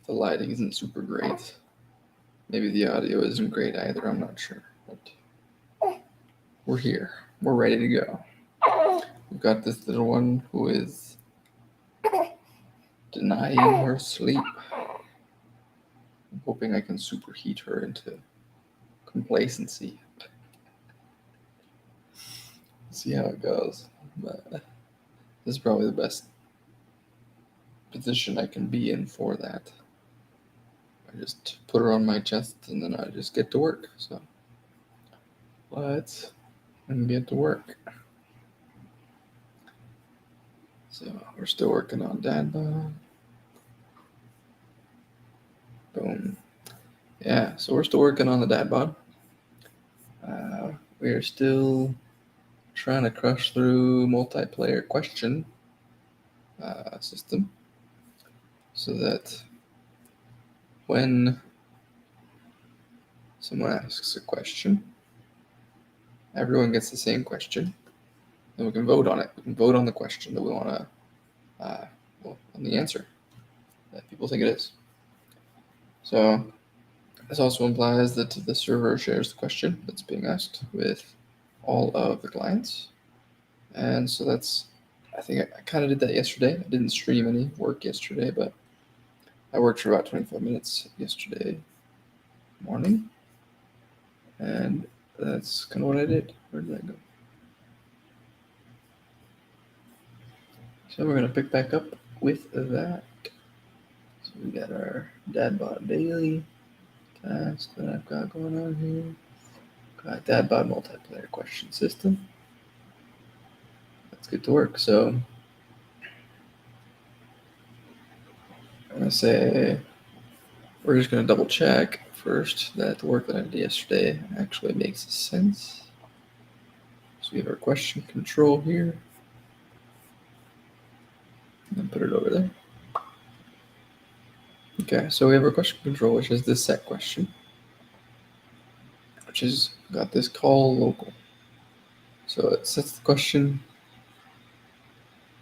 The lighting isn't super great. Maybe the audio isn't great either, I'm not sure. But we're here. We're ready to go. We've got this little one who is denying her sleep. I'm hoping I can superheat her into complacency. See how it goes. But this is probably the best position I can be in for that. I just put her on my chest and then I just get to work. So let's get to work. So we're still working on DadBod. Boom. Yeah, so we're still working on the DadBod. We are still trying to crush through multiplayer question system so that when someone asks a question, everyone gets the same question, and we can vote on it. We can vote on the question that we want to, on the answer that people think it is. So this also implies that the server shares the question that's being asked with all of the clients. And so I think I kind of did that yesterday. I didn't stream any work yesterday, but I worked for about 25 minutes yesterday morning. And that's kind of what I did. Where did that go? So we're going to pick back up with that. So we got our DadBod daily task that I've got going on here. Got DadBod multiplayer question system. Let's get to work. So I'm going to say we're just going to double check first that the work that I did yesterday actually makes sense. So we have our question control here. And put it over there. Okay, so we have our question control, which is this set question, which has got this call local. So it sets the question.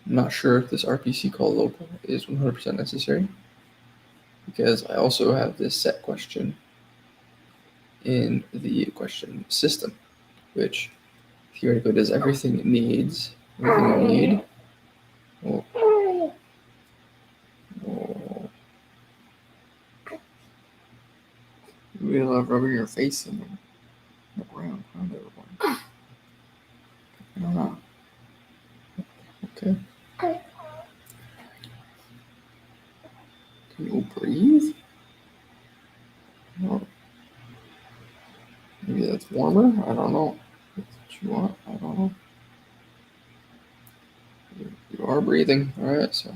I'm not sure if this RPC call local is 100% necessary, because I also have this set question in the question system, which theoretically does everything it needs, everything I need. Oh. You really love rubbing your face in the ground, huh, everyone? I don't know. Okay. Can you breathe? No. Maybe that's warmer? I don't know. That's what you want? I don't know. You are breathing. Alright, so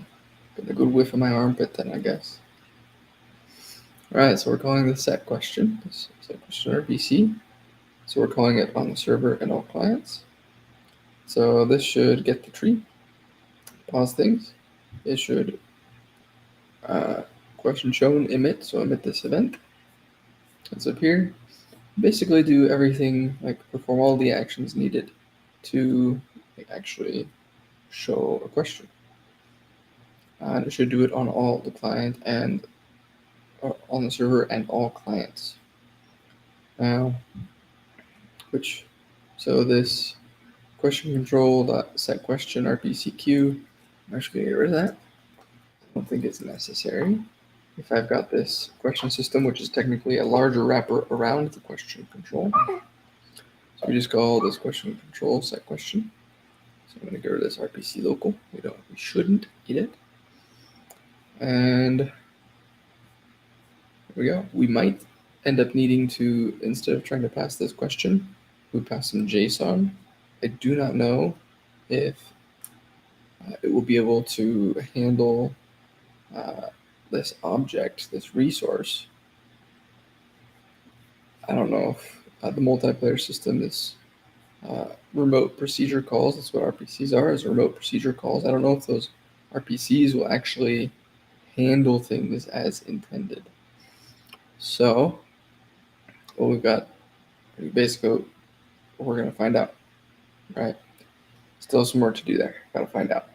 get a good whiff of my armpit then, I guess. Alright, so we're calling this set question. This set question RPC. So we're calling it on the server and all clients. So this should get the tree. Pause things. It should question shown emit, so emit this event. It's up here. Basically do everything, like perform all the actions needed to actually show a question. And it should do it on all the client and on the server and all clients. Now, so this question control set question RPCQ, I'm actually gonna get rid of that. I don't think it's necessary. If I've got this question system, which is technically a larger wrapper around the question control. So we just call this question control set question. So I'm going to get rid of this RPC local. We shouldn't need it. And here we go. We might end up needing to, instead of trying to pass this question, we pass some JSON. I do not know if it will be able to handle this object, this resource. I don't know if the multiplayer system is remote procedure calls. That's what RPCs are, is remote procedure calls. I don't know if those RPCs will actually handle things as intended. So what we've got, basically we're going to find out, right? Still some work to do there. Got to find out.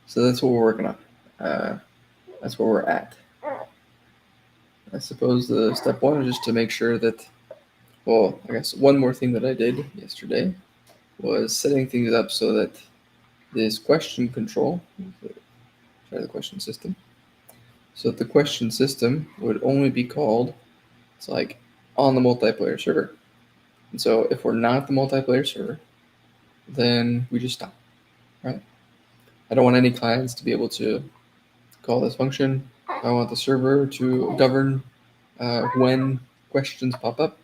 So that's what we're working on. That's where we're at. I suppose the step one is just to make sure that, well, I guess one more thing that I did yesterday was setting things up so that this question control, try the question system, so that the question system would only be called, it's like on the multiplayer server. And so if we're not the multiplayer server, then we just stop, right? I don't want any clients to be able to call this function. I want the server to govern when questions pop up.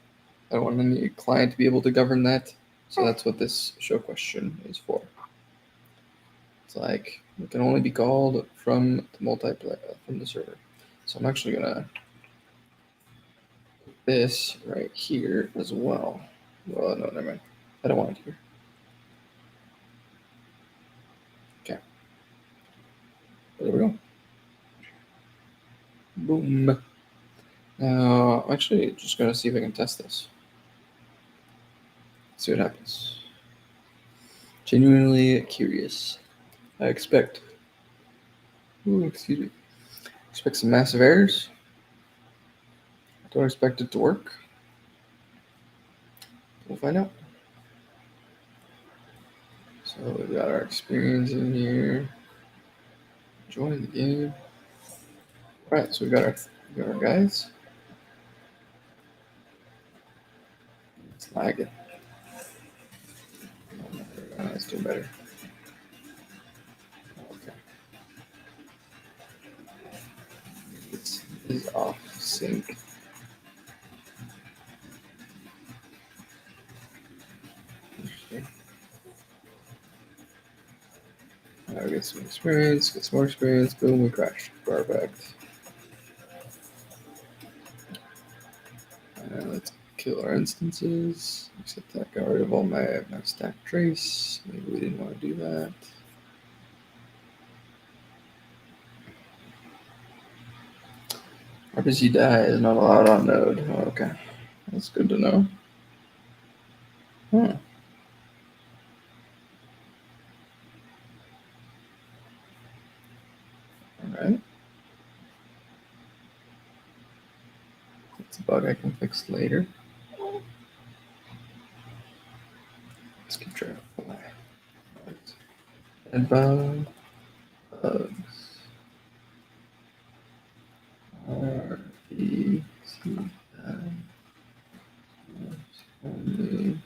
I don't want any client to be able to govern that. So that's what this show question is for. It's like it can only be called from the multiplayer from the server. So I'm actually gonna put this right here as well. Well, no, never mind. I don't want it here. Okay. There we go. Boom. Now, I'm actually just gonna see if I can test this. See what happens. Genuinely curious. I expect. Ooh, excuse me. Expect some massive errors. Don't expect it to work. We'll find out. So we've got our experience in here. Join the game. All right, so we got our guys. It's lagging. Let's do better. Okay. This is off sync. Interesting. Now we get some experience, get some more experience. Boom, we crashed. Perfect. Let's kill our instances. Except that got rid of all my stack trace. Maybe we didn't want to do that. RPC die is not allowed on node. Oh, okay. That's good to know. Huh. Alright. It's a bug I can fix later. Let's keep track of why. And bugs. RPC must only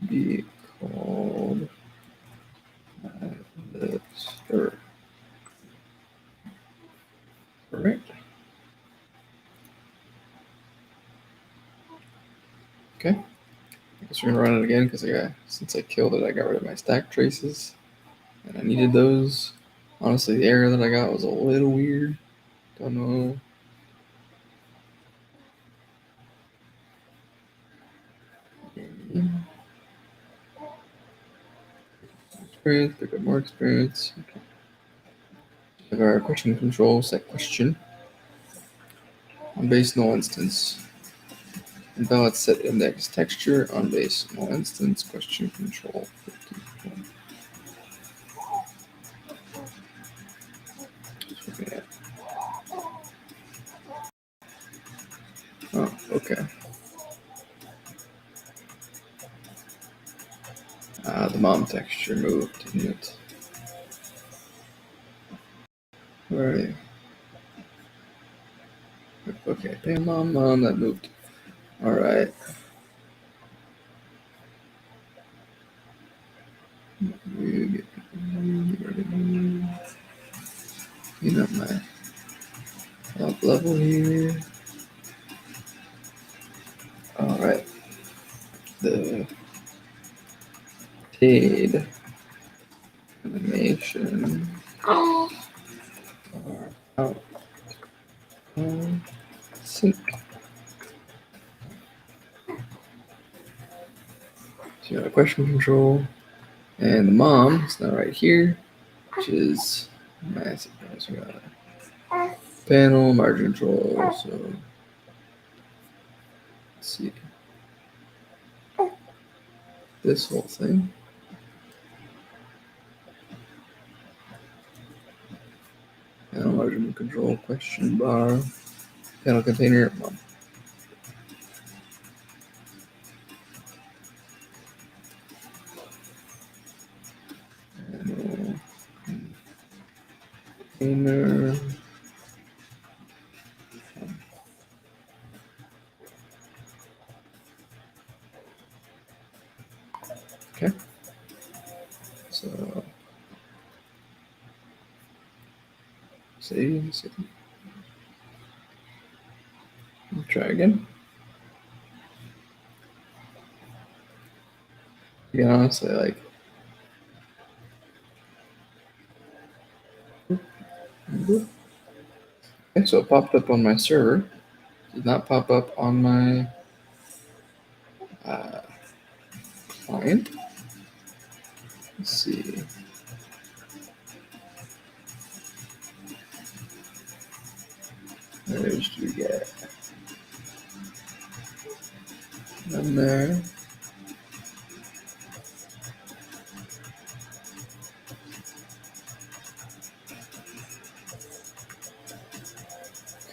be called at the start. Correct. Okay. I guess we're gonna run it again because since I killed it, I got rid of my stack traces, and I needed those. Honestly, the error that I got was a little weird. Don't know. Experience, pick up more experience. Okay. We have our question control set question on base null instance. Invalid set index texture on base null instance question control 51. Oh, okay. The mom texture moved, didn't it? Where are you? Okay, pay mom, that moved. All right. Clean up my top level here. All right. The TADE animation are out of sync. So you got a question control, and the mom is now right here, which is massive. So we got a panel, margin control. So let's see this whole thing. Panel margin control question bar. panel container 1. Panel container. Okay. So save. Try again. Yeah, honestly, like. Okay, so it popped up on my server. Did not pop up on my client. Let's see. Where did you get? And there.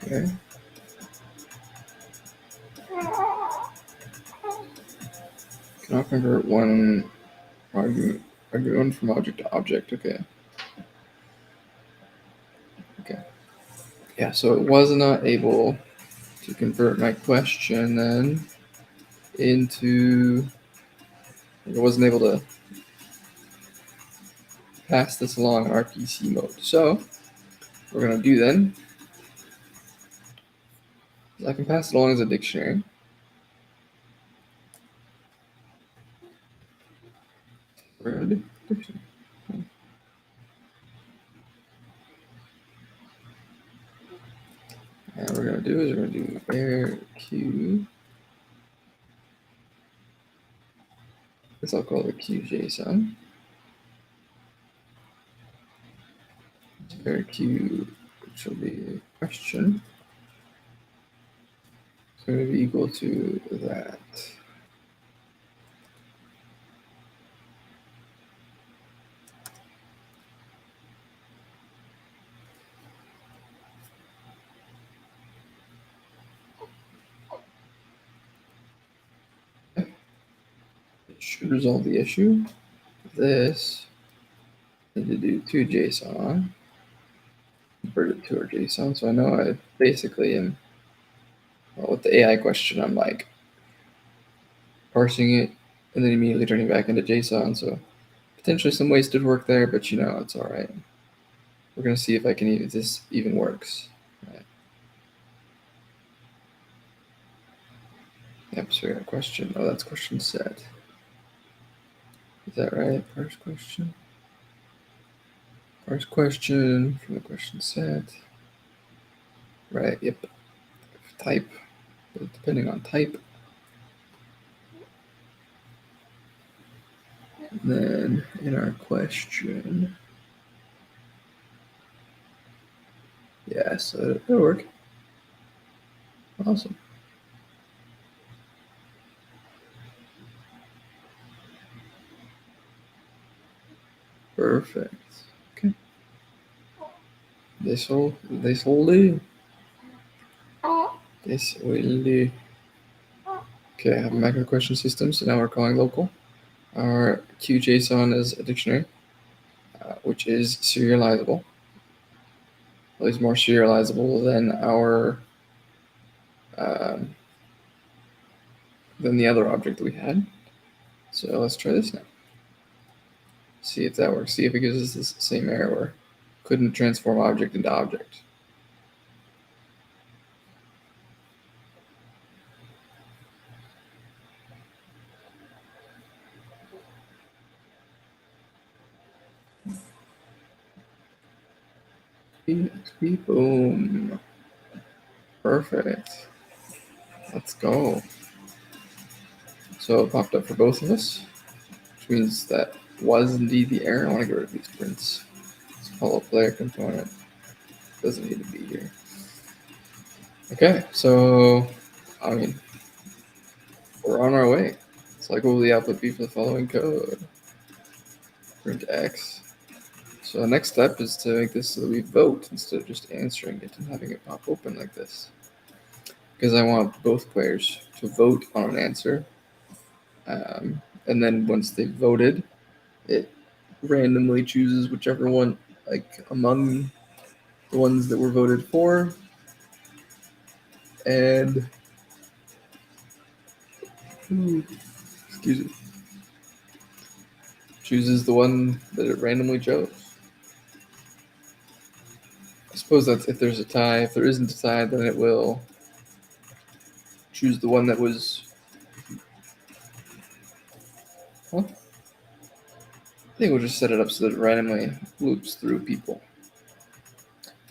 Okay. Cannot convert one argument from object to object. Okay. Okay. Yeah, so it was not able to convert my question then into. It wasn't able to pass this along in RPC mode. So what we're gonna do then is I can pass it along as a dictionary. We're gonna do dictionary. And what we're gonna do is we're gonna do air q. This I'll call it QJSON. Air q, which will be a question. It's going to be equal to that. It should resolve the issue. This I need to do to JSON, convert it to our JSON. So I know I basically am, well, with the AI question, I'm like parsing it and then immediately turning back into JSON. So potentially some wasted work there, but you know, it's all right. We're going to see if I can if this even works. Right. Yep, so we got a question. Oh, that's question set. Is that right? Parse question. Parse question from the question set. Right, yep. Type, but depending on type. And then in our question, yeah, so it'll work. Awesome. Perfect. Okay. This will do. This will do. Okay, I have a macro question system, so now we're calling local. Our QJSON is a dictionary, which is serializable. At least more serializable than our than the other object that we had. So let's try this now. See if that works. See if it gives us this same error where couldn't transform object into object. Boom. Perfect. Let's go. So it popped up for both of us, which means that was indeed the error. I want to get rid of these prints. This follow player component doesn't need to be here. Okay, so I mean, we're on our way. It's like, what will the output be for the following code? Print X. So the next step is to make this so that we vote instead of just answering it and having it pop open like this. because I want both players to vote on an answer. And then once they've voted, it randomly chooses whichever one, like among the ones that were voted for, and excuse me, chooses the one that it randomly chose. I suppose that's if there's a tie. If there isn't a tie, then it will choose the one that was. Huh? I think we'll just set it up so that it randomly loops through people.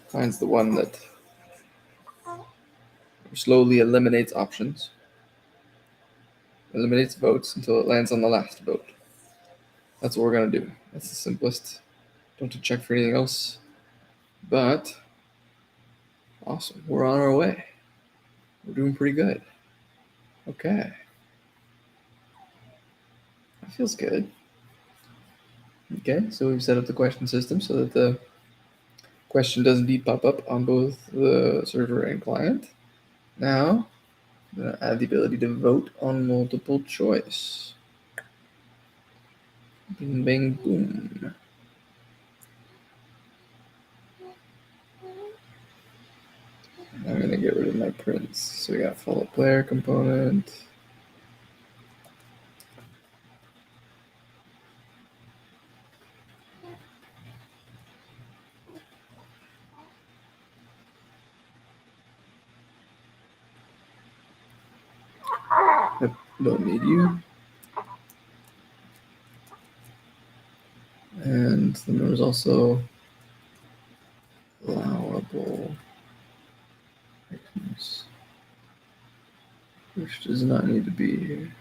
Finds the one that slowly eliminates options, eliminates votes until it lands on the last vote. That's what we're going to do. That's the simplest. Don't have to check for anything else. But awesome. We're on our way. We're doing pretty good. Okay. That feels good. Okay, so we've set up the question system so that the question does indeed pop up on both the server and client. Now, I'm going to add the ability to vote on multiple choice. Bing, bang, boom. I'm going to get rid of my prints. So we got follow player component. Yep, don't need you. And then there was also allowable items, which does not need to be here.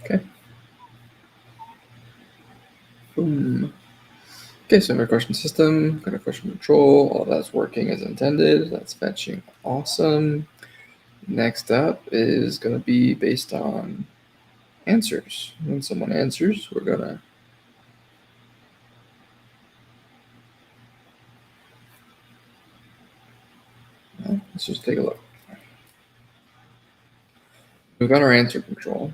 Okay. Boom. Okay, so we have our question system, got our question control, all that's working as intended. That's fetching awesome. Next up is going to be based on answers. When someone answers, we're going to let's just take a look. We've got our answer control.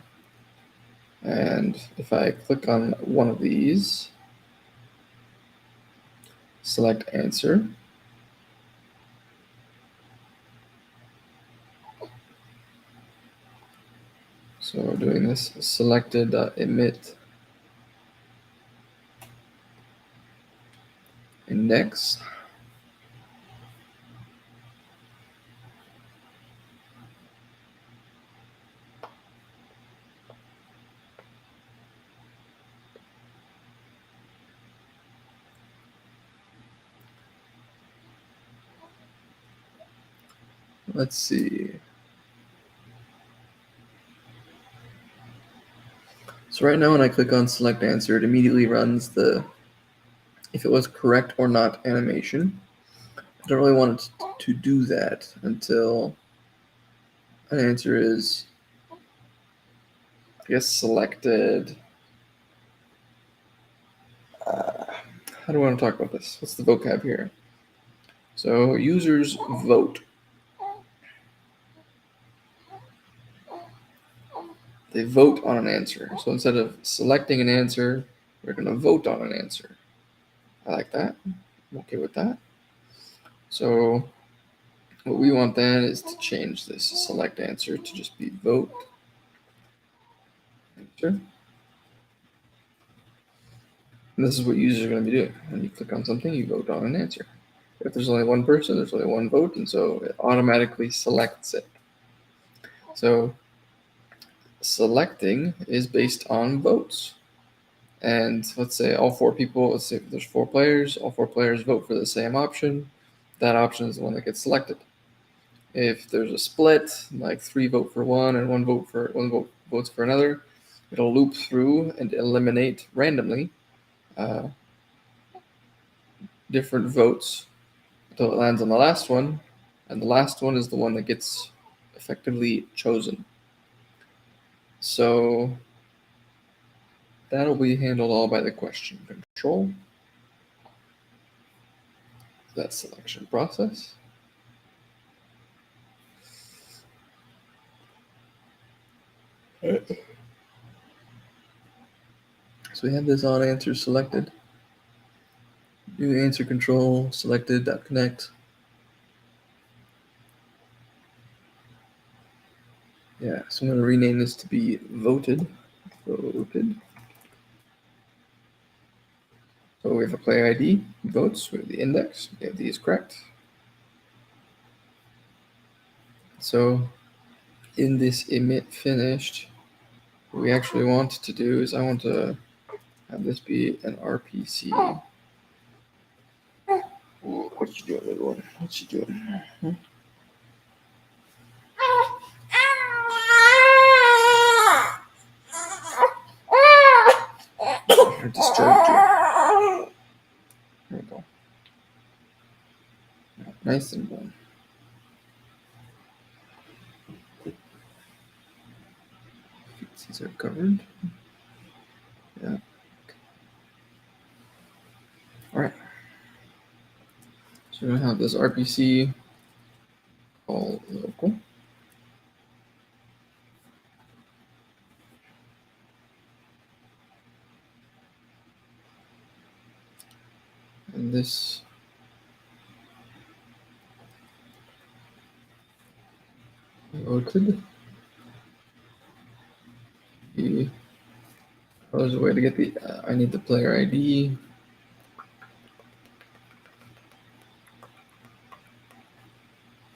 And if I click on one of these, select answer. So we're doing this selected emit index. Let's see. So right now when I click on select answer, it immediately runs the if it was correct or not animation. I don't really want it to do that until an answer is, I guess, selected. How do I want to talk about this? What's the vocab here? So users vote. They vote on an answer. So instead of selecting an answer, we're going to vote on an answer. I like that. I'm okay with that. So what we want then is to change this select answer to just be vote answer. And this is what users are going to be doing. When you click on something, you vote on an answer. If there's only one person, there's only one vote, and so it automatically selects it. So selecting is based on votes. And let's say all four people, let's say if there's 4 players, all 4 players vote for the same option. That option is the one that gets selected. If there's a split, like 3 vote for one and one votes for another, it'll loop through and eliminate randomly different votes until it lands on the last one, and the last one is the one that gets effectively chosen. So that'll be handled all by the question control. that selection process. So we have this on answer selected. New answer control selected .connect. Yeah, so I'm going to rename this to be voted. Voted. So we have a player ID, votes, we have the index, we have these correct. So in this emit finished, what we actually want to do is I want to have this be an RPC. Ooh, what you doing, little one? What you doing? I disturbed you. There we go. Nice and warm. These are covered. Yeah. All right. So we're gonna have this RPC called local. And this voted. There's a way to get the. I need the player ID.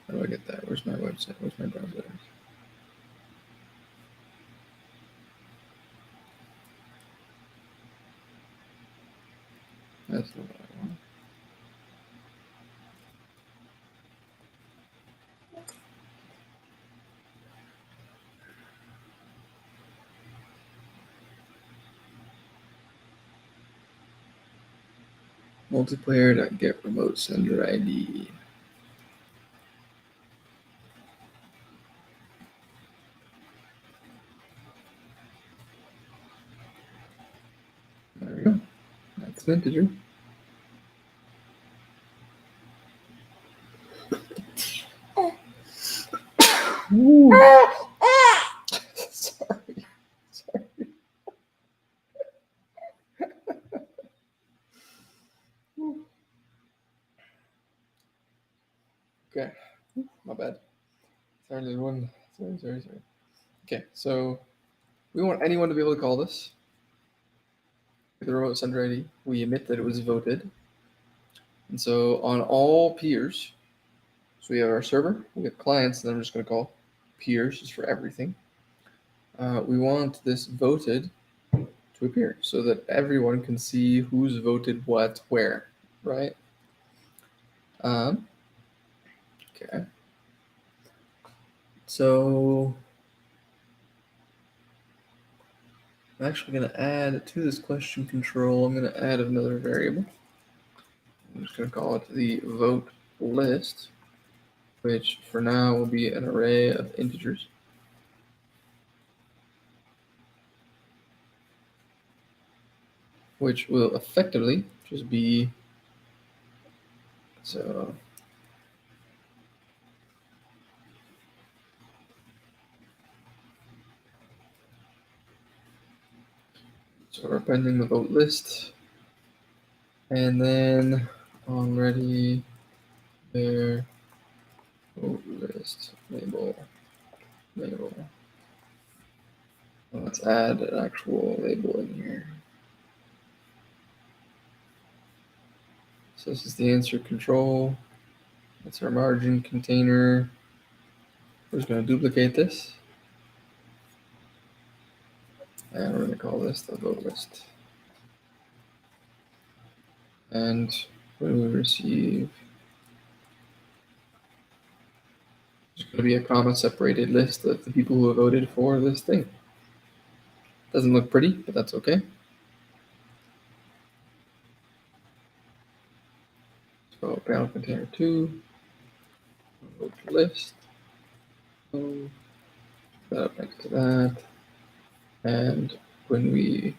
How do I get that? Where's my website? Where's my browser? That's not what I want. Multiplayer.get remote sender ID. There we go. That's an integer. Ooh. Sorry. Sorry. Okay. My bad. Sorry, everyone. Sorry. Okay, so we want anyone to be able to call this with the remote sender ID. We admit that it was voted. And so on all peers, so we have our server, we have clients, and I'm just going to call peers just for everything. We want this voted to appear so that everyone can see who's voted what where, right? Okay. So I'm actually going to add to this question control, I'm going to add another variable. I'm just going to call it the vote list, which for now will be an array of integers. Which will effectively just be, so we're appending the vote list, and then on ready there vote list label. Let's add an actual label in here. So this is the answer control. That's our margin container. We're just going to duplicate this. And we're going to call this the vote list. And when we receive, there's going to be a comma separated list of the people who have voted for this thing. Doesn't look pretty, but that's okay. So panel container 2, vote list. So that up next to that. And when we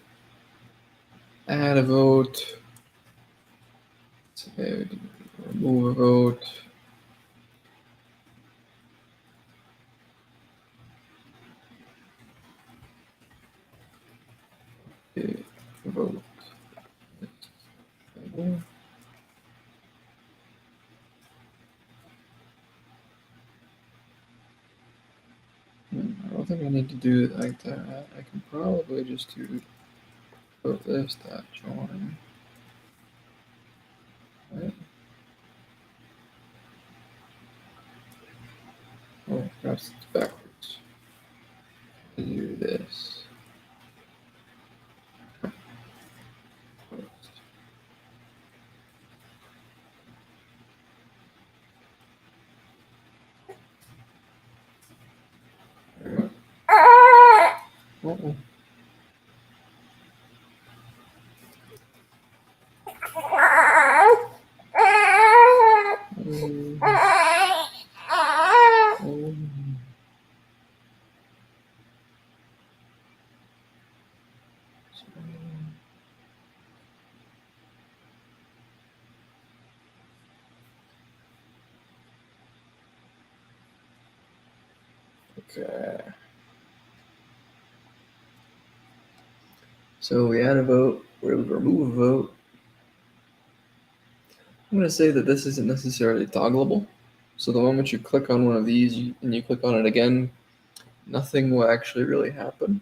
add a vote, say remove a vote. Okay, vote. I don't think I need to do it like that. I can probably just do vote list dot join. Right? Oh, perhaps it's backwards. Do this. Uh-oh. Okay. So we add a vote, we remove a vote. I'm going to say that this isn't necessarily toggleable. So the moment you click on one of these and you click on it again, nothing will actually really happen.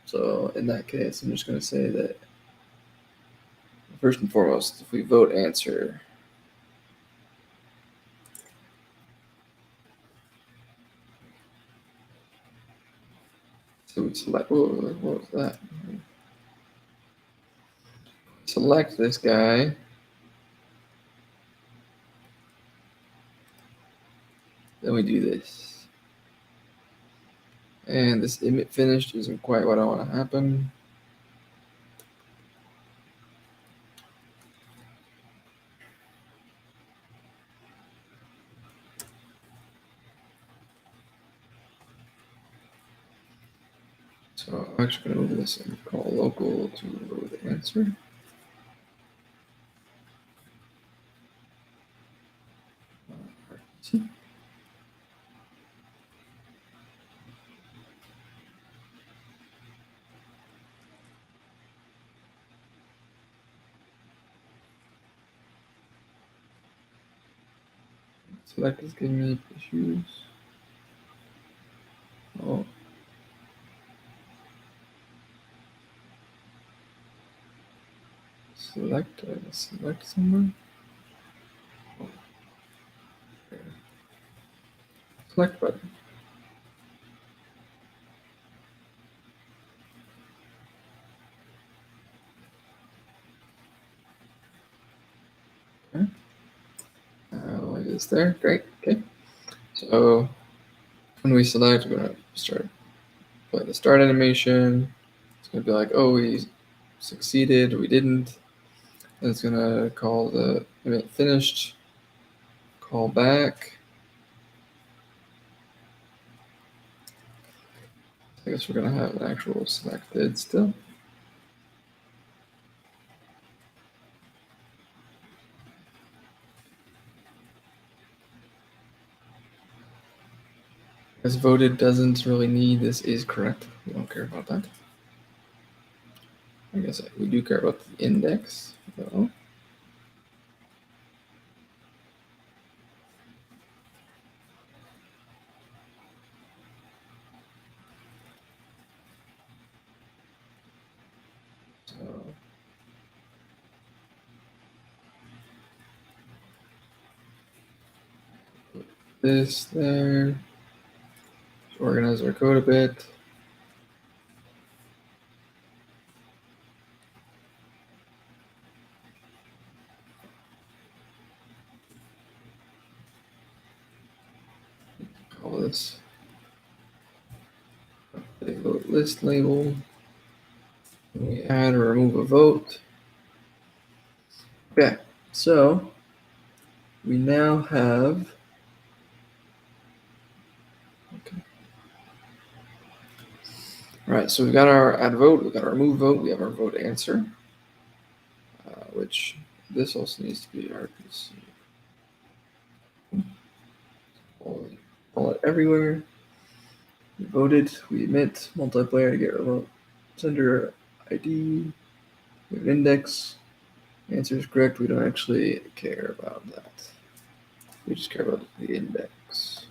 So in that case, I'm just going to say that first and foremost, if we vote answer, so we select, what was that? Select this guy. Then we do this. And this emit finished isn't quite what I want to happen. So I'm actually going to move this and call local to vote answer. Select is giving me issues. Oh. Select somewhere. Okay. Select button. Okay. Like this there. Great. Okay. So when we select, we're gonna play the start animation. It's gonna be like, oh, we succeeded, we didn't. And it's gonna call the event finished. Call back. I guess we're gonna have an actual selected still. As voted doesn't really need this is correct. We don't care about that. I guess we do care about the index though. So put this there. Organize our code a bit. Call this a vote list label. We add or remove a vote. Okay, so we now have. Okay. All right, so we've got our add vote, we've got our remove vote, we have our vote answer, which this also needs to be RPC. Call it everywhere. We voted, we emit multiplayer to get remote sender ID. We have an index. Answer is correct. We don't actually care about that. We just care about the index.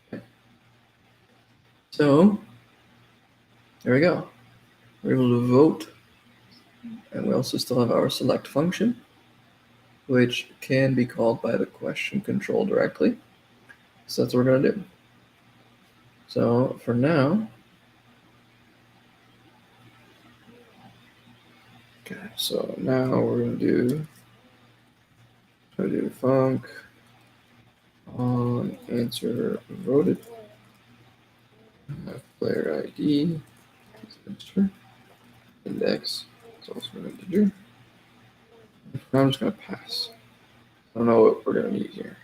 Okay. So there we go. We're able to vote. And we also still have our select function, which can be called by the question control directly. So that's what we're going to do. So for now, okay, so now we're going to do func on answer voted. Player ID is an integer. Index is also an integer. Now I'm just going to pass. I don't know what we're going to need here.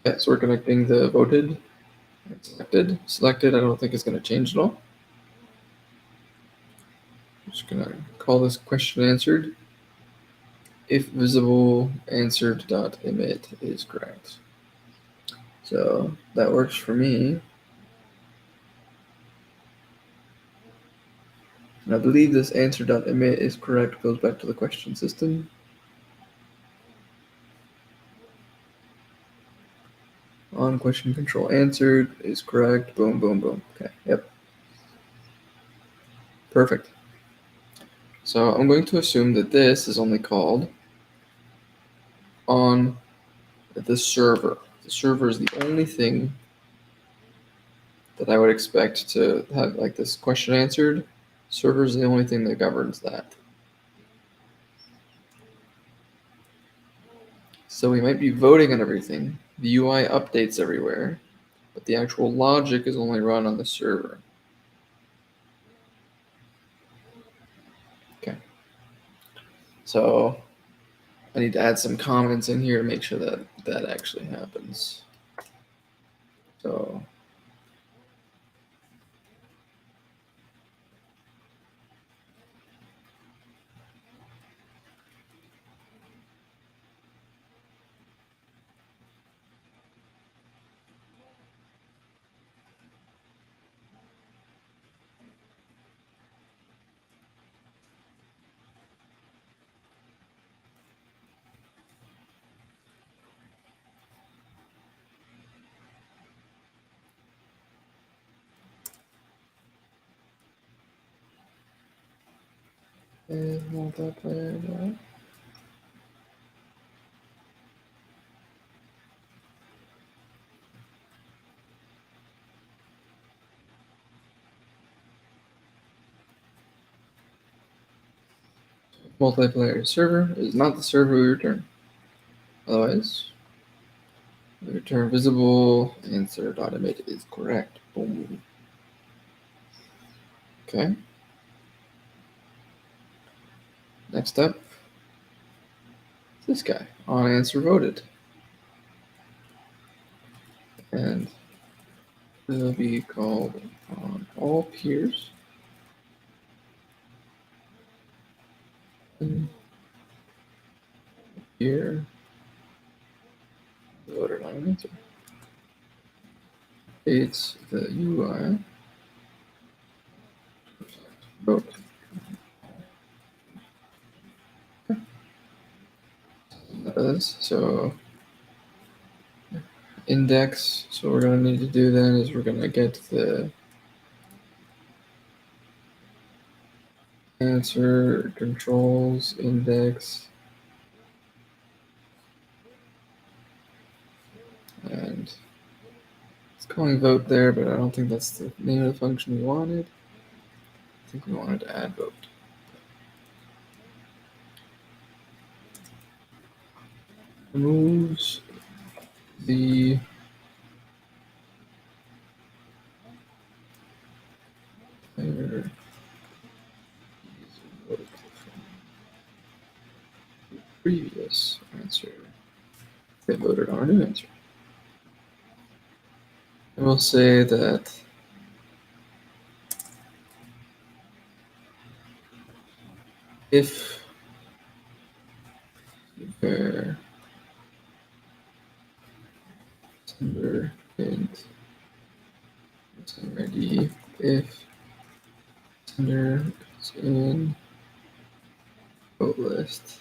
Okay, so we're connecting the voted and selected. Selected, I don't think it's going to change at all. I'm just going to call this question answered if visible answered dot emit is correct. So that works for me. And I believe this answer dot emit is correct, goes back to the question system. On question control answered is correct. Boom, boom, boom. Okay, yep. Perfect. So I'm going to assume that this is only called on the server. The server is the only thing that I would expect to have like this question answered. Server is the only thing that governs that. So we might be voting on everything. The UI updates everywhere, but the actual logic is only run on the server. Okay. So I need to add some comments in here to make sure that that actually happens. So multiplayer. Multiplayer server is not the server we return. Otherwise, we return visible answer dot emit is correct. Boom. Okay. Next up, this guy on answer voted, and it'll be called on all peers. And here, voted on answer. It's the UI vote. So index. So what we're going to need to do then is we're going to get the answer controls index, and it's calling vote there, but I don't think that's the name of the function we wanted. I think we wanted to add vote. Removes the player vote from previous answer. They voted on our new answer. And we'll say that if sender int sender ID if sender is in vote list.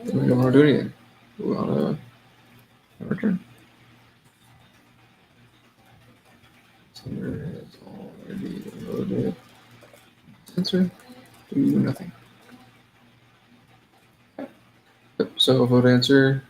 Then we don't want to do anything. We want to return. Sender has already loaded. Answer. Do nothing. Yep, so vote answer.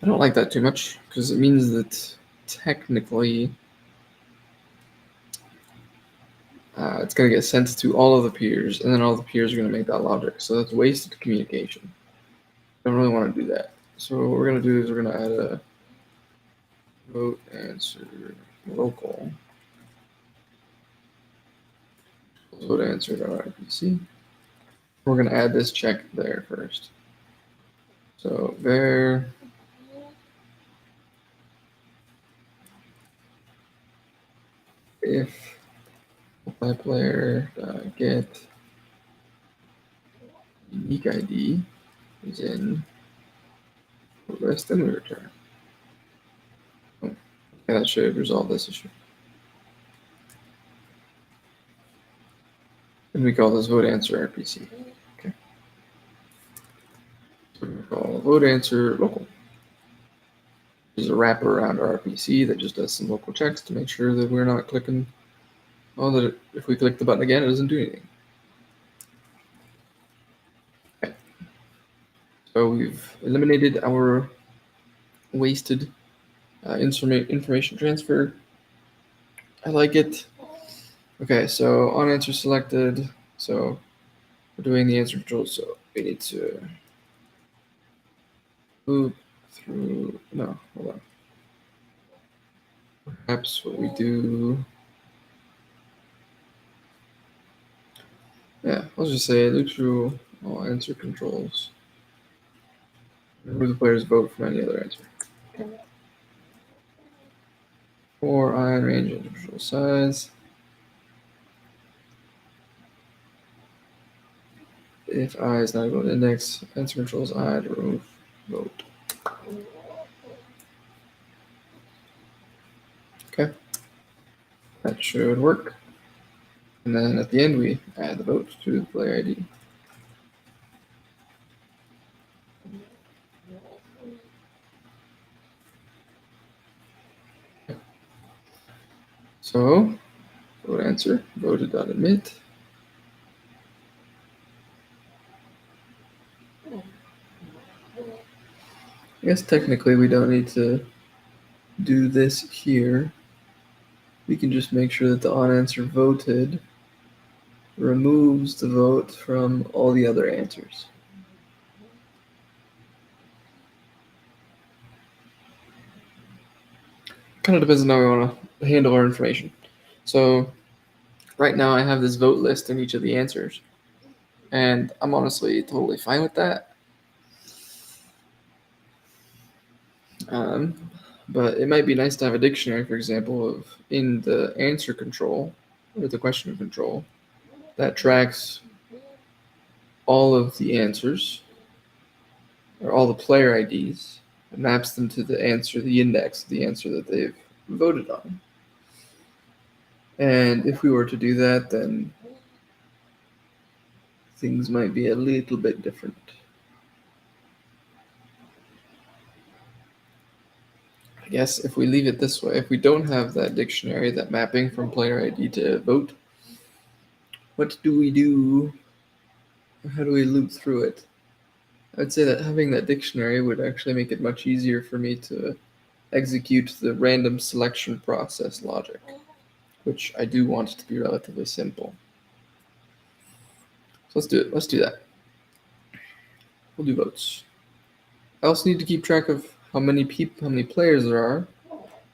I don't like that too much because it means that technically it's going to get sent to all of the peers, and then all the peers are going to make that logic. So that's wasted communication. I don't really want to do that. So what we're going to do is we're going to add a vote answer local. Vote answer.rpc. We're going to add this check there first. So there. If multiplayer get unique ID is in list, then we return. Oh, yeah, that should resolve this issue. And we call this vote answer RPC. Okay. So we call vote answer local. There's a wrapper around RPC that just does some local checks to make sure that we're not clicking. Oh, that if we click the button again, it doesn't do anything. Okay. So we've eliminated our wasted information transfer. I like it. Okay, so on answer selected. So we're doing the answer control. So we need to loop through. No, hold on. Perhaps what we do. Yeah, let's just say loop through all answer controls. Remove the player's vote from any other answer. Okay. For I range and control size. If I is not equal to index, answer controls I to remove vote. Okay. That should work. And then at the end, we add the vote to the player ID. So, vote answer, voted.admit. I guess technically we don't need to do this here. We can just make sure that the on answer voted removes the vote from all the other answers. Kind of depends on how we want to handle our information. So right now I have this vote list in each of the answers, and I'm honestly totally fine with that. But it might be nice to have a dictionary, for example, of in the answer control or the question control that tracks all of the answers or all the player IDs and maps them to the answer, the index of the answer that they've voted on. And if we were to do that, then things might be a little bit different. I guess if we leave it this way, if we don't have that dictionary, that mapping from player ID to vote, what do we do? How do we loop through it? I'd say that having that dictionary would actually make it much easier for me to execute the random selection process logic, which I do want to be relatively simple. So let's do it. Let's do that. We'll do votes. I also need to keep track of how many players there are,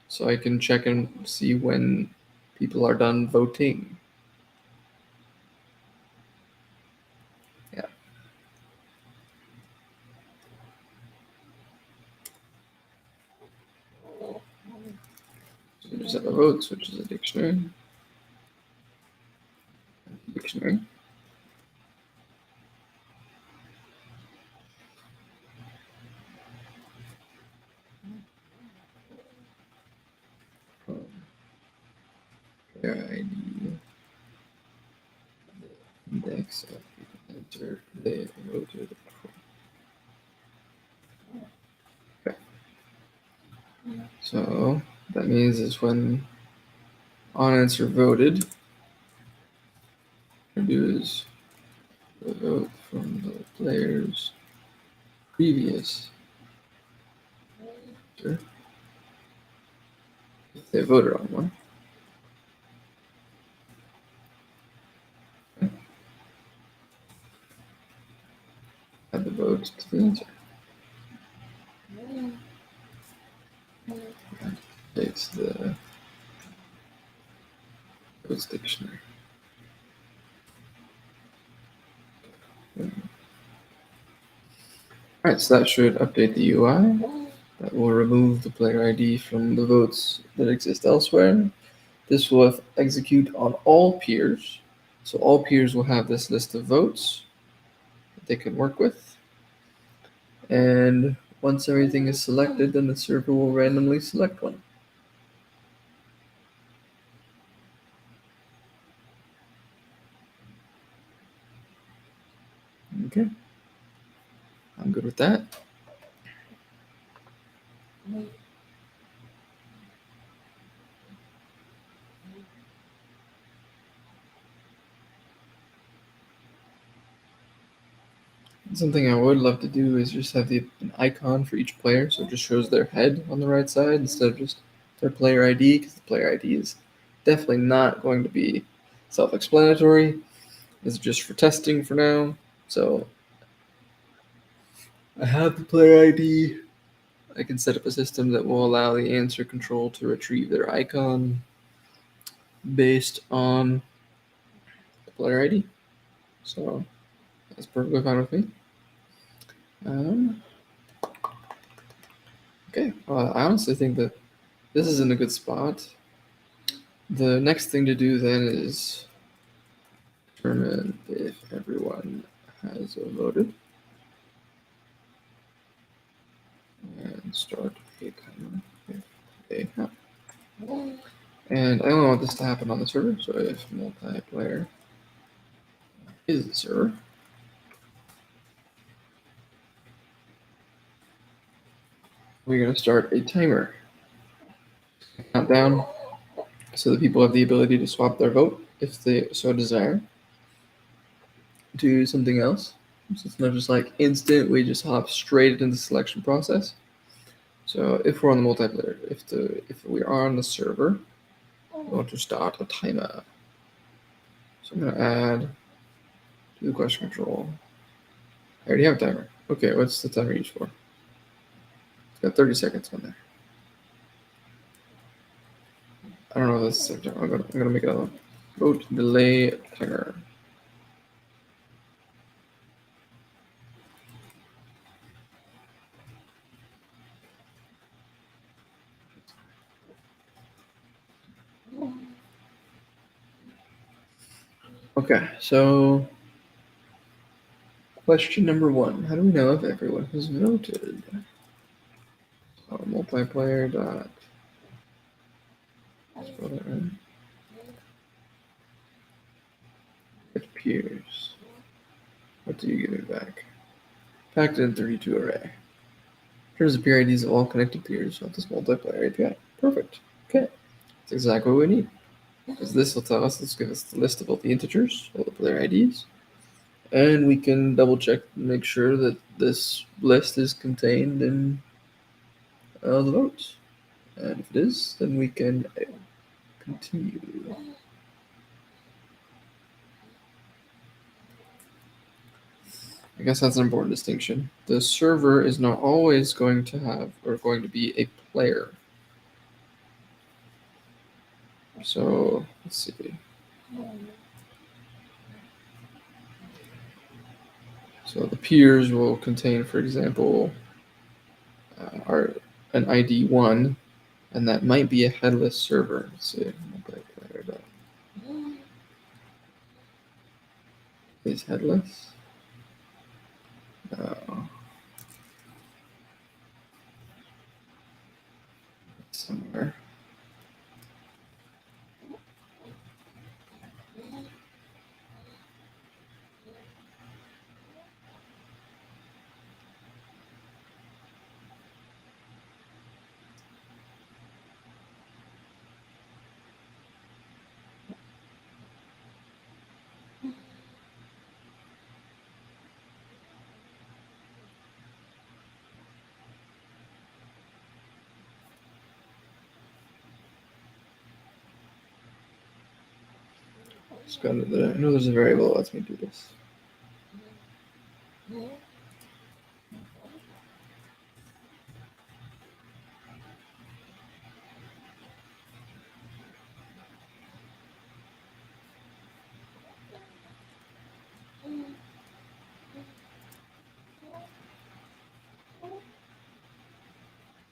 so I can check and see when people are done voting. set of votes, which is a dictionary. Dictionary. Player ID. Index of people entered. They voted. Okay. So that means is when unanswered voted, we do is the vote from the players previous. Sure. If they voted on one. Add the vote to the answer. Takes the votes dictionary. Alright, so that should update the UI. That will remove the player ID from the votes that exist elsewhere. This will execute on all peers. So all peers will have this list of votes that they can work with. And once everything is selected, then the server will randomly select one. Okay. I'm good with that. Something I would love to do is just have an icon for each player, so it just shows their head on the right side instead of just their player ID, because the player ID is definitely not going to be self-explanatory. It's just for testing for now. So I have the player ID. I can set up a system that will allow the answer control to retrieve their icon based on the player ID. So that's perfectly fine with me. Okay, I honestly think that this is in a good spot. The next thing to do then is determine if everyone has voted and start a timer if they have. And I only want this to happen on the server, so if multiplayer is the server, we're going to start a timer. Countdown so that people have the ability to swap their vote if they so desire to something else. So it's not just like instant, we just hop straight into the selection process. So if we're on the multiplayer, if we are on the server, we want to start a timer. So I'm going to add to the question control. I already have a timer. Okay, what's the timer used for? It's got 30 seconds on there. I don't know if that's the same time. I'm gonna make another one. Vote delay timer. Okay, so question number 1. How do we know if everyone has voted? So multiplayer dot. Spell that right. It peers. What do you give me back? Packed in 32 array. In terms of peer IDs of all connected peers of this multiplayer API. Perfect. Okay. That's exactly what we need. Because this will tell us, let's give us the list of all the integers, all the player IDs. And we can double check and make sure that this list is contained in the votes. And if it is, then we can continue. I guess that's an important distinction. The server is not always going to have or going to be a player. So let's see. So the peers will contain, for example, an ID 1 And that might be a headless server. Let's see. Is headless? No. Somewhere. Just go to the. I know there's a variable that lets me do this.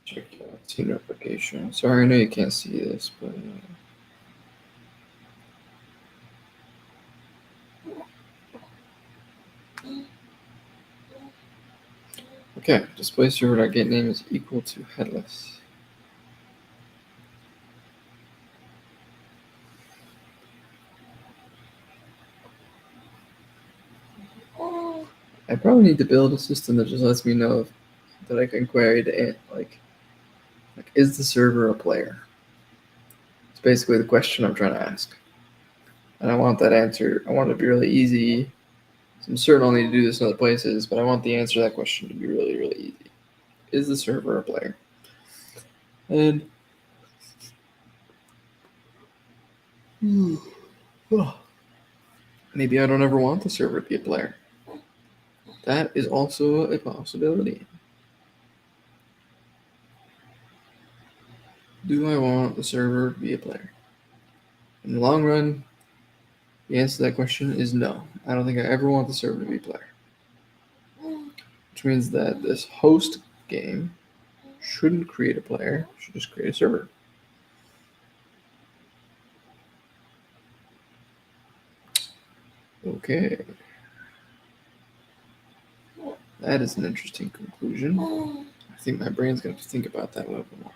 Check see notification. Sorry, I know you can't see this, but. Okay, display server.get name is equal to headless. I probably need to build a system that just lets me know that I can query to like is the server a player? It's basically the question I'm trying to ask. And I want that answer. I want it to be really easy. So I'm certain I'll need to do this in other places, but I want the answer to that question to be really, really easy. Is the server a player? And maybe I don't ever want the server to be a player. That is also a possibility. Do I want the server to be a player? In the long run, the answer to that question is no. I don't think I ever want the server to be a player. Which means that this host game shouldn't create a player, should just create a server. Okay. That is an interesting conclusion. I think my brain's going to think about that a little bit more.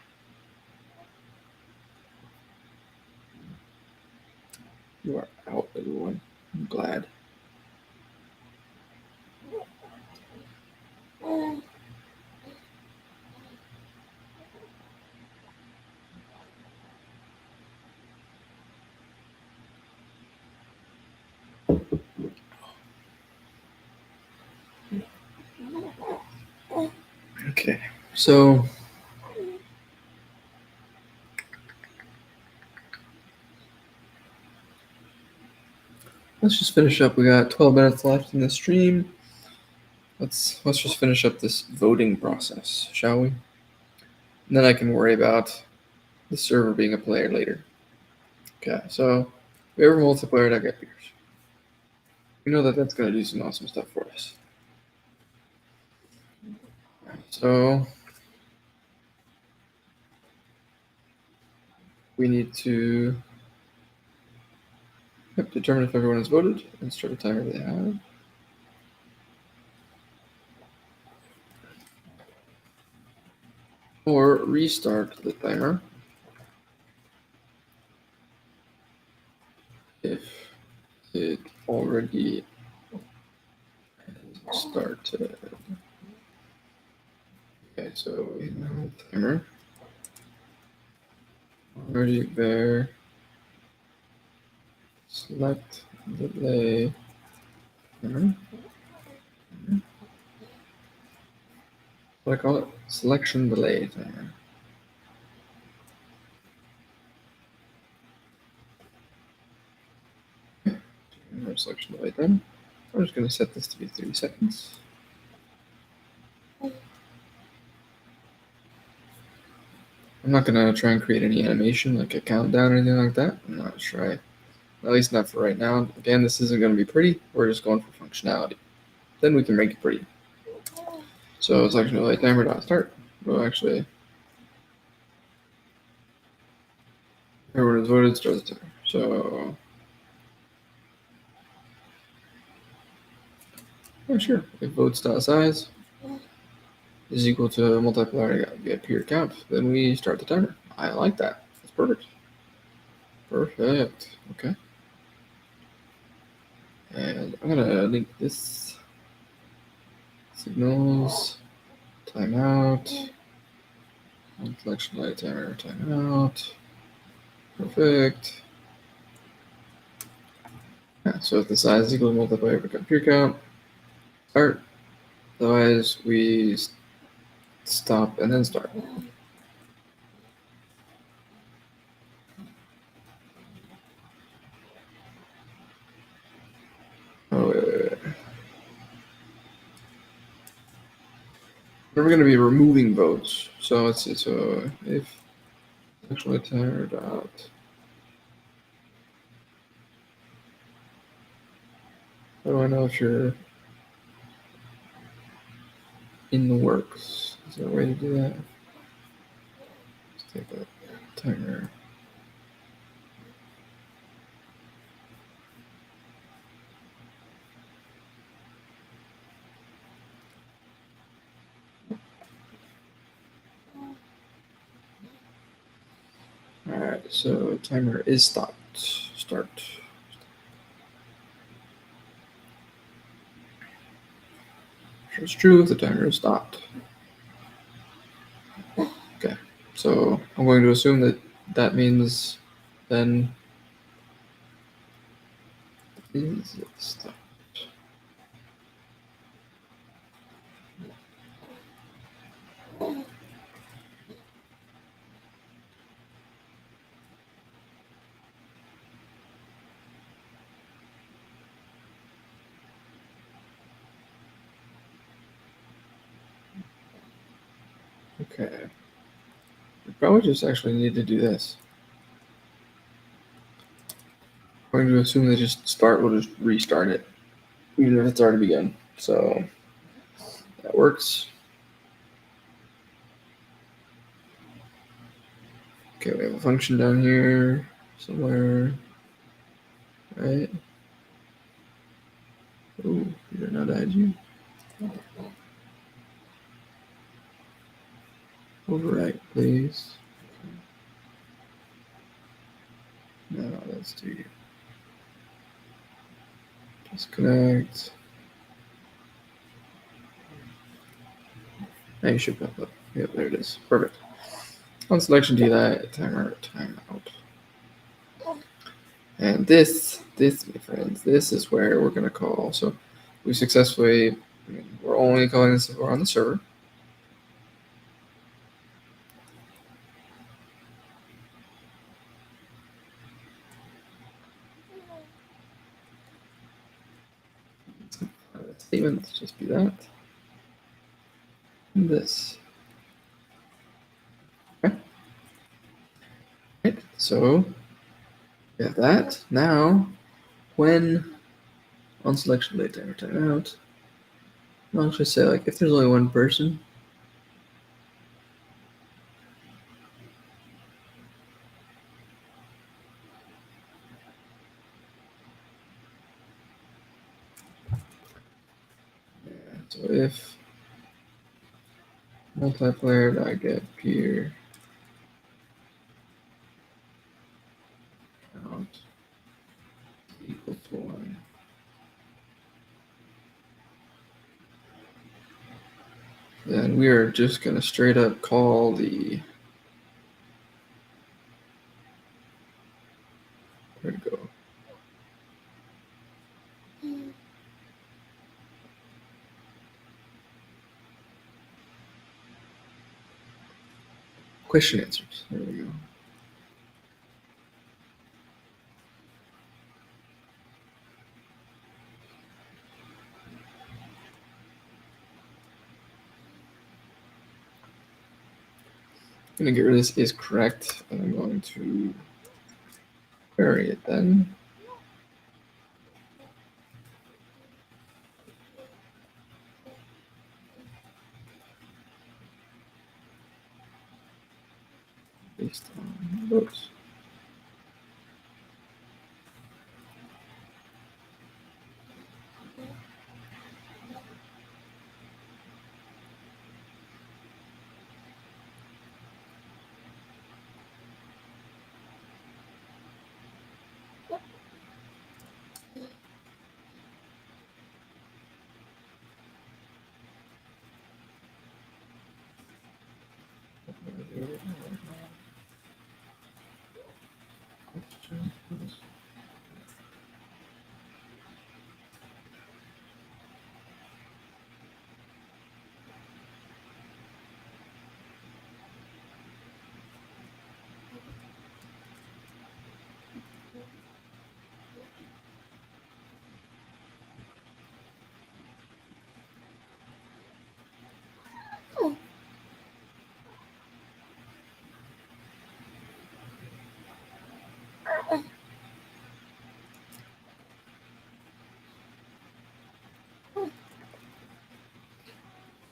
You are out, everyone. I'm glad. Okay, so let's just finish up. We got 12 minutes left in the stream. Let's just finish up this voting process, shall we? And then I can worry about the server being a player later. Okay, so we have a multiplayer.get peers. We know that that's going to do some awesome stuff for us. So we need to determine if everyone has voted and start a timer if they have. Or restart the timer if it already started. Okay, so we have timer already there. Select delay timer. What do I call it? Selection delay timer. Selection delay time. I'm just going to set this to be 30 seconds. I'm not going to try and create any animation like a countdown or anything like that. I'm not sure. At least not for right now. Again, this isn't going to be pretty. We're just going for functionality. Then we can make it pretty. So selection delay timer dot start. Well, actually, was voted, start the timer. So, yeah, sure. If votes.size is equal to multiplier via peer count, then we start the timer. I like that. That's perfect. Perfect. Okay. And I'm gonna link this signals timeout. Selection light timer timeout. Perfect. Yeah, so if the size is equal to multiplier by peer count, start. Otherwise, we stop and then start. Oh, wait. We're going to be removing votes. So let's see. So if actually timer dot, how do I know if you're in the works? Is there a way to do that? Let's take a timer. All right. So timer is stopped. Start. It's true if the timer is stopped. Okay. So I'm going to assume that that means then is it stopped? Okay. We probably just actually need to do this. I'm going to assume that just start will just restart it, even if it's already begun. So that works. Okay, we have a function down here somewhere, right? Oh, you're not IG. Overwrite, please. No, that's too. Disconnect. Now you should pop up. Yep, there it is. Perfect. On selection, do that timer timeout. And this, my friends, this is where we're gonna call. So we successfully. We're only calling this if we're on the server. Statements just be that. And this. Okay. Right. So we have that. Now, when on selection date timer timeout, I'll actually say like if there's only one person. So if multiplayer.get peer count equal to 1. Then we are just going to straight up call the, where'd it go? Question answers. There we go. I'm going to get rid of this is correct, and I'm going to query it then. Based on votes.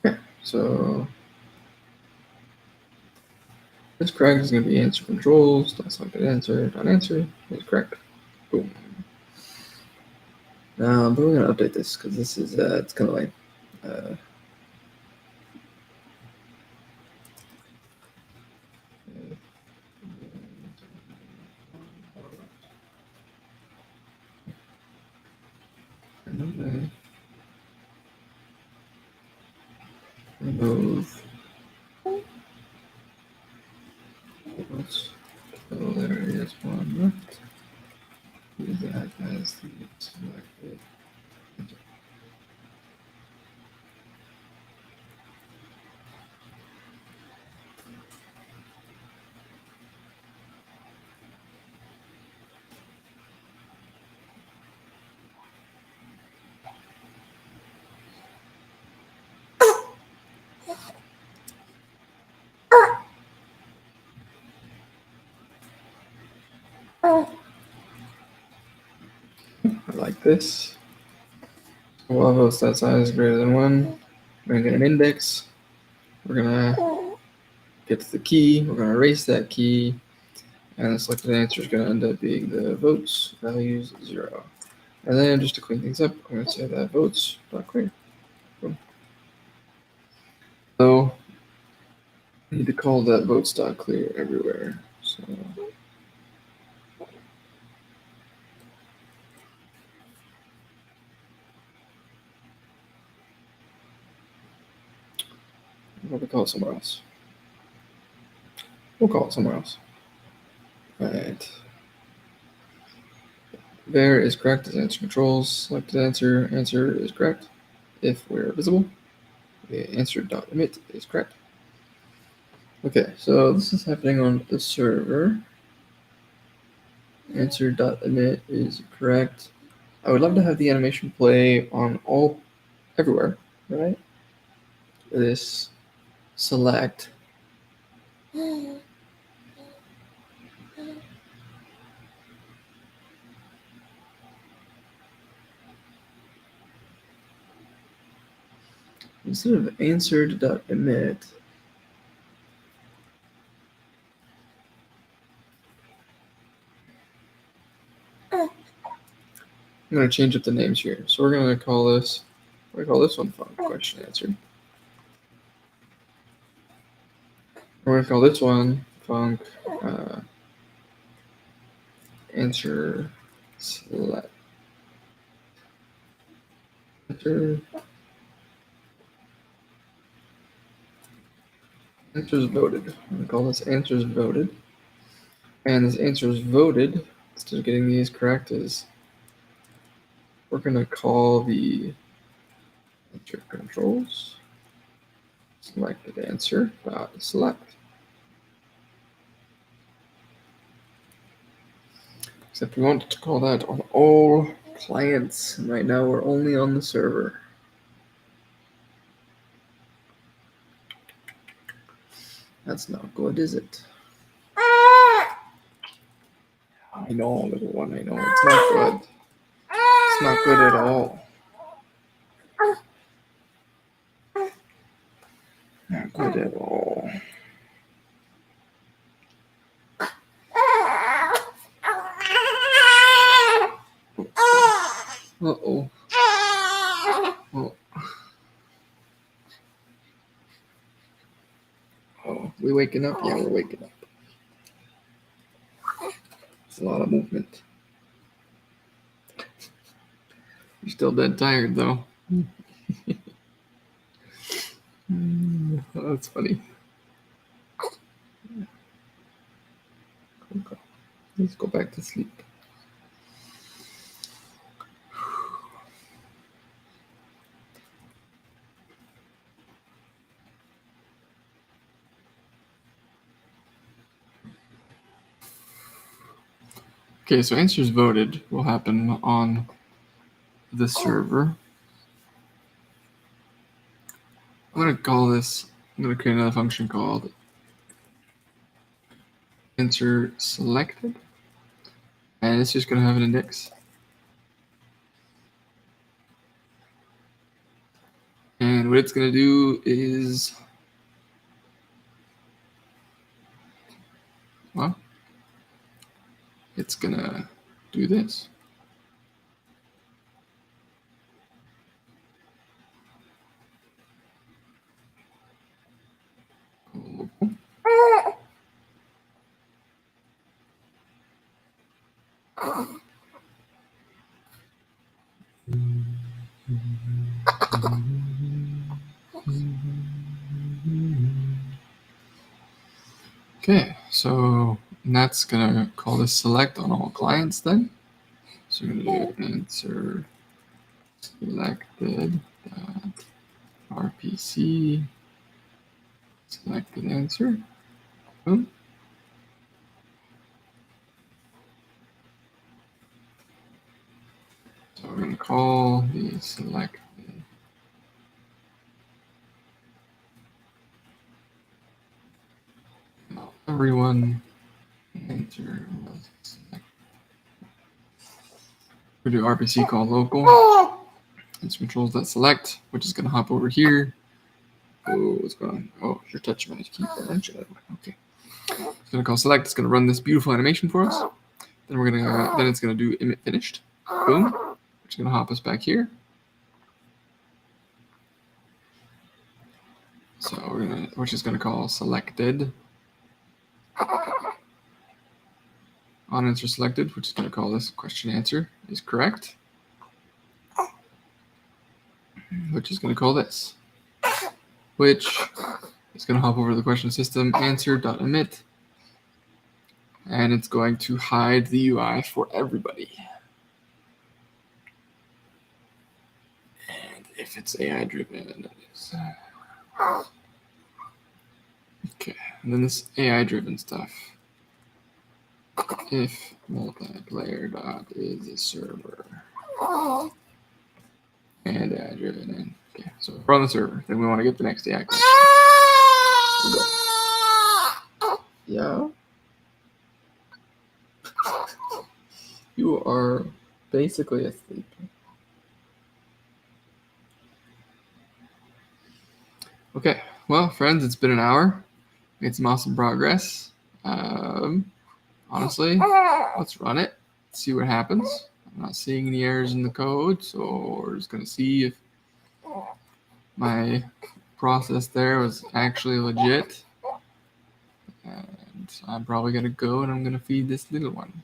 Okay, so this correct is going to be answer controls. Dot selected answer. Dot answer is correct. Boom. But we're going to update this because this is it's kind of like remove. So there is one left. Use that as the selected. I like this. We'll have host that size greater than 1. We're going to get an index. We're going to get to the key. We're going to erase that key. And the selected answer is going to end up being the votes values 0. And then just to clean things up, I'm going to say that votes.clear. Boom. So I need to call that votes.clear everywhere. So we'll call it somewhere else. We'll call it somewhere else. All right. Var is correct as answer controls. Selected answer. Answer is correct if we're visible. The answer.emit is correct. Okay, so this is happening on the server. Answer.emit is correct. I would love to have the animation play on everywhere, right? This select. Instead of answered.emit, I'm going to change up the names here. So we're going to call this one func question answer. We're going to call this one func answer select. Answers voted. I'm going to call this answers voted. And this answers voted, instead of getting these correct, is we're going to call the answer controls selected answer dot select. Except we want to call that on all clients. And right now we're only on the server. That's not good, is it? I know, little one, I know. It's not good. It's not good at all. Not good at all. Uh-oh. Oh. Oh, we waking up? Yeah, we're waking up. It's a lot of movement. You're still dead tired, though. That's funny. Let's go back to sleep. Okay, so answers voted will happen on the server. I'm going to create another function called answer selected. And it's just going to have an index. And what it's going to do is, well, it's going to do this. Okay, so that's gonna call this select on all clients then. So we're gonna do answer selected RPC selected answer. Boom. So we're gonna call the selected everyone enter was selected. We do RPC call local. This controls that select, which is going to hop over here. Oh, what's going on? Oh, you're touching my keyboard, aren't you? Okay. It's going to call select. It's going to run this beautiful animation for us. Then we're going to then it's going to do emit finished. Boom. Which is going to hop us back here. So which is going to call selected on answer selected, which is going to call this question answer is correct, which is going to call this, which is going to hop over to the question system answer.emit, and it's going to hide the UI for everybody. And if it's AI driven, it is. Okay, and then this AI driven stuff. If multiplayer dot is a server and AI driven in. Okay, so we're on the server. Then we want to get the next AI question. Yeah. You are basically asleep. Okay, well, friends, it's been an hour. Made some awesome progress. Honestly, let's run it. See what happens. I'm not seeing any errors in the code, so we're just going to see if my process there was actually legit. And I'm probably going to go and I'm going to feed this little one.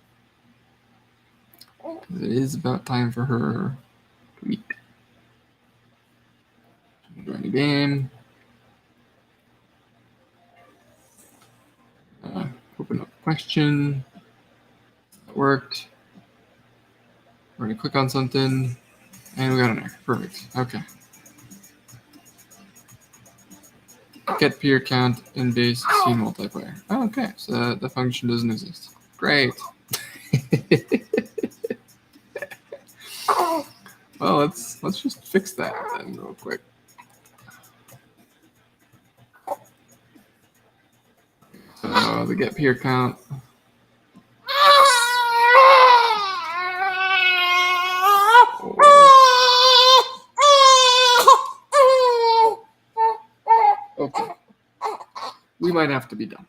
Because it is about time for her to eat. Join the game. Open up question. It worked. We're going to click on something. And we got an error. Perfect. Okay. Get peer count in base C multiplayer. Oh, okay, so the function doesn't exist. Great. Well, let's just fix that then real quick. So the get peer count. Okay. We might have to be done.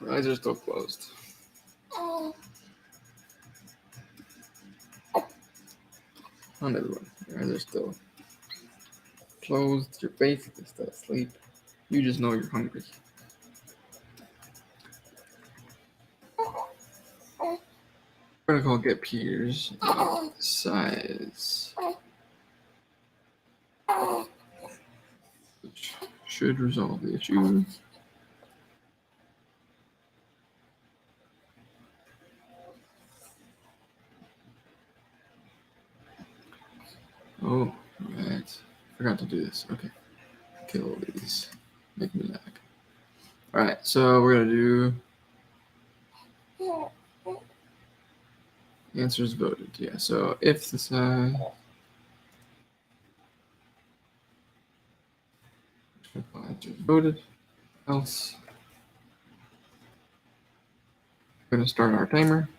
Our eyes are still closed. Not everyone. Your eyes are still closed. Your face is still asleep. You just know you're hungry. We're gonna call get peers size should resolve the issue. Oh, right. Forgot to do this. Okay. Kill these. Make me lag. All right, so we're going to do answers voted. Yeah, so if the size answers voted, else we're going to start our timer,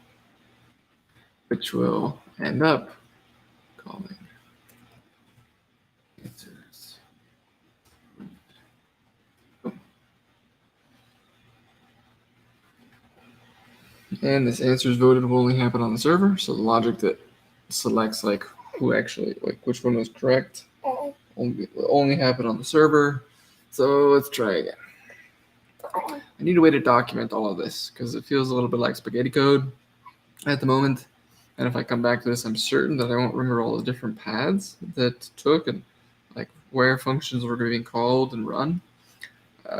which will end up calling answers. And this answers voted will only happen on the server, so the logic that selects like who actually, like which one was correct, will only happen on the server. So let's try again. I need a way to document all of this because it feels a little bit like spaghetti code at the moment. And if I come back to this, I'm certain that I won't remember all the different paths that took and like where functions were being called and run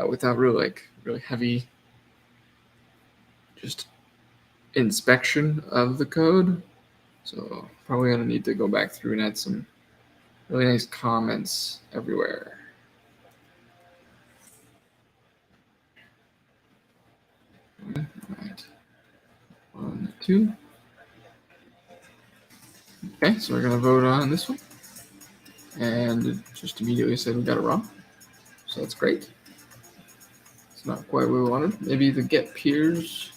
without really heavy just inspection of the code. So probably gonna need to go back through and add some really nice comments everywhere. All right, 1, 2. Okay, so we're gonna vote on this one, and it just immediately said we got it wrong. So that's great. It's not quite what we wanted. Maybe the get peers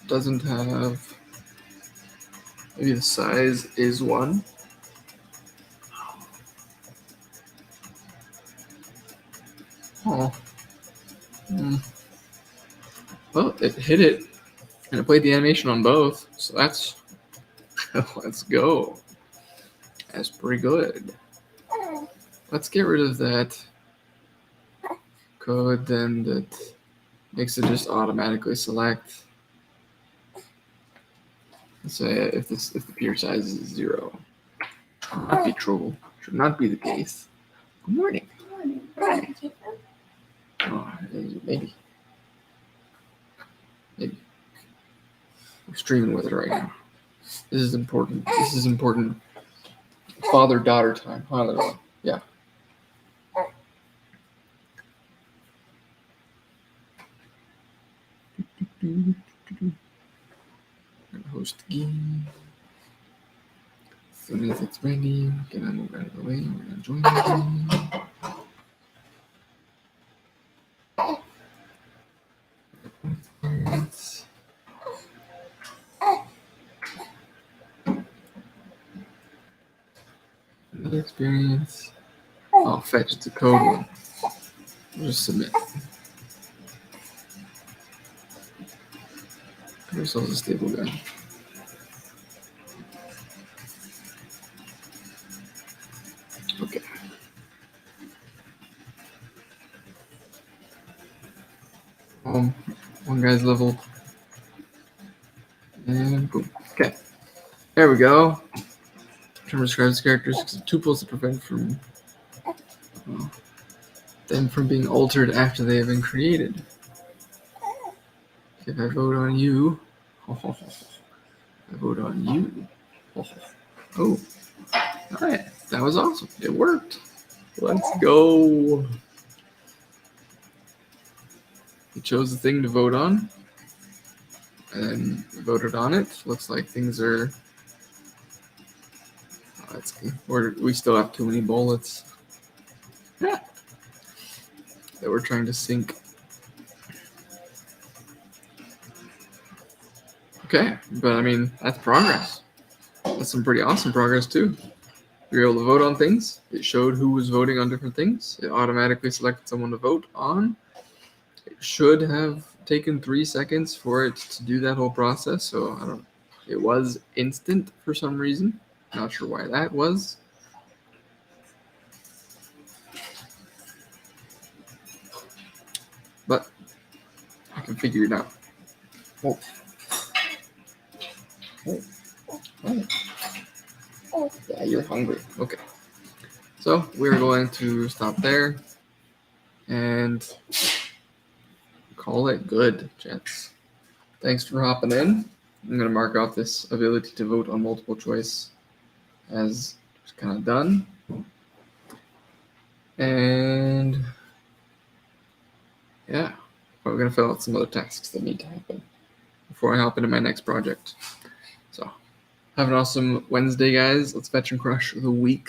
doesn't have. Maybe the size is 1. Oh. Well, it hit it, and it played the animation on both. So that's let's go. That's pretty good. Let's get rid of that code then that makes it just automatically select. Let's say if the peer size is 0. Should not be true. Should not be the case. Good morning. Hi. Oh, maybe. Maybe. We're streaming with it right now. This is important. This is important. Father-daughter time. Huh? Yeah. I'm gonna host the game. As soon as it's ready, we're gonna move out of the way. We're gonna join the game. Another experience. I'll fetch the code one. We'll just submit. Give ourselves a stable gun. Okay. One guy's leveled. And boom. Okay. There we go. Term describes characters tuples to prevent from them from being altered after they have been created. If I vote on you, I vote on you. Oh, all right. That was awesome. It worked. Let's go. We chose the thing to vote on, and voted on it. Looks like things are. We still have too many bullets. Yeah. That we're trying to sync. Okay, but I mean that's progress. That's some pretty awesome progress too. We were able to vote on things. It showed who was voting on different things. It automatically selected someone to vote on. It should have taken 3 seconds for it to do that whole process. So I don't. It was instant for some reason. Not sure why that was. But I can figure it out. Oh. Oh. Oh. Yeah, you're hungry. Okay. So we're going to stop there. and call it good, gents. Thanks for hopping in. I'm going to mark off this ability to vote on multiple choice as kind of done. And yeah, we're going to fill out some other tasks that need to happen before I hop into my next project. So have an awesome Wednesday, guys. Let's fetch and crush the week.